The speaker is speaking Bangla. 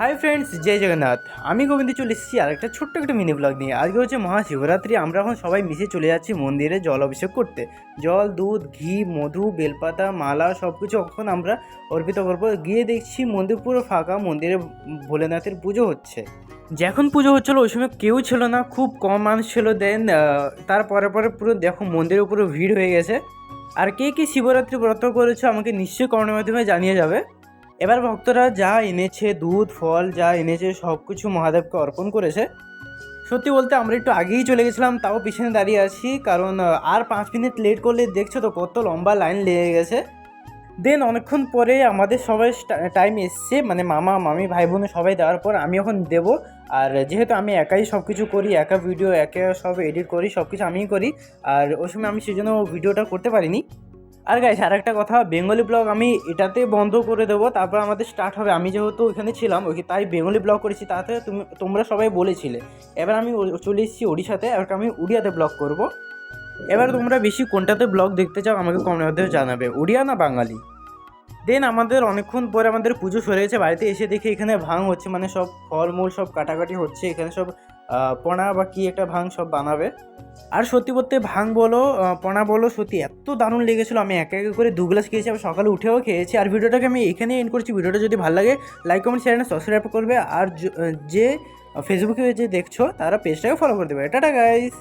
হাই ফ্রেন্ডস, জয় জগন্নাথ। আমি গোবিন্দ চলে এসেছি আর একটা ছোট্ট একটা মিনি ব্লগ নিয়ে। আজকে হচ্ছে মহাশিবরাত্রি। আমরা এখন সবাই মিশে চলে যাচ্ছি মন্দিরে জল অভিষেক করতে। জল, দুধ, ঘি, মধু, বেলপাতা, মালা সব কিছু এখন আমরা অর্পিত করবো। গিয়ে দেখছি মন্দির পুরো ফাঁকা, মন্দিরে ভোলেনাথের পুজো হচ্ছে। যখন পুজো হচ্ছিলো ওই সময় কেউ ছিল না, খুব কম মানুষ ছিল। দেন তারপরে পরে পুরো দেখো মন্দিরের পুরো ভিড় হয়ে গেছে। আর কে কে শিবরাত্রি ব্রত করেছো আমাকে নিশ্চয়ই কমেন্টের মাধ্যমে জানিয়ে যাবে। এবার ভক্তরা যা এনেছে, দুধ ফল যা এনেছে সব কিছু মহাদেবকে অর্পণ করেছে। সত্যি বলতে আমরা একটু আগেই চলে গেছিলাম, তাও পিছনে দাঁড়িয়ে আছি, কারণ আর 5 মিনিট লেট করলে দেখছো তো কত লম্বা লাইন লেগে গেছে। দেন অনেকক্ষণ পরে আমাদের সবাই টাইম এসছে, মানে মামা মামি ভাই বোনে সবাই দেওয়ার পর আমি এখন দেবো। আর যেহেতু আমি একাই সব কিছু করি, একা ভিডিও একা সব এডিট করি, সব কিছু আমিই করি। আর ওই সময় আমি সেই জন্য ভিডিওটা করতে পারিনি। আর গাইস, আর একটা কথা, বেঙ্গলি ব্লগ আমি এটাতে বন্ধ করে দেবো, তারপর আমাদের স্টার্ট হবে। আমি যেহেতু ওইখানে ছিলাম তাই বেঙ্গলি ব্লগ করেছি, তাতে তোমরা সবাই বলেছিলে। এবার আমি চলে এসেছি ওড়িশাতে, এবার আমি উড়িয়াতে ব্লগ করব। এবার তোমরা বেশি কোনটাতে ব্লগ দেখতে চাও আমাকে কমেন্টের মধ্যে জানাবে, উড়িয়া না বাঙালি। দেন আমাদের অনেকক্ষণ পরে আমাদের পুজো সরে গেছে, বাড়িতে এসে দেখি এখানে ভাং হচ্ছে, মানে সব ফলমূল সব কাটাকাটি হচ্ছে এখানে, সব পনা বা কি একটা ভাং সব বানাবে। আর সত্যি বলতে ভাং বলো পনা বলো, সত্যি এত দারুণ লেগেছিলো। আমি একে একে করে 2 গ্লাস খেয়েছি, আবার সকালে উঠেও খেয়েছি। আর ভিডিওটাকে আমি এখানেই এন্ড করছি। ভিডিওটা যদি ভালো লাগে লাইক কমেন্ট শেয়ার সাবস্ক্রাইব করবে। আর যে ফেসবুকে যে দেখছো তারা পেজটাকে ফলো করে দেবে। Tata guys.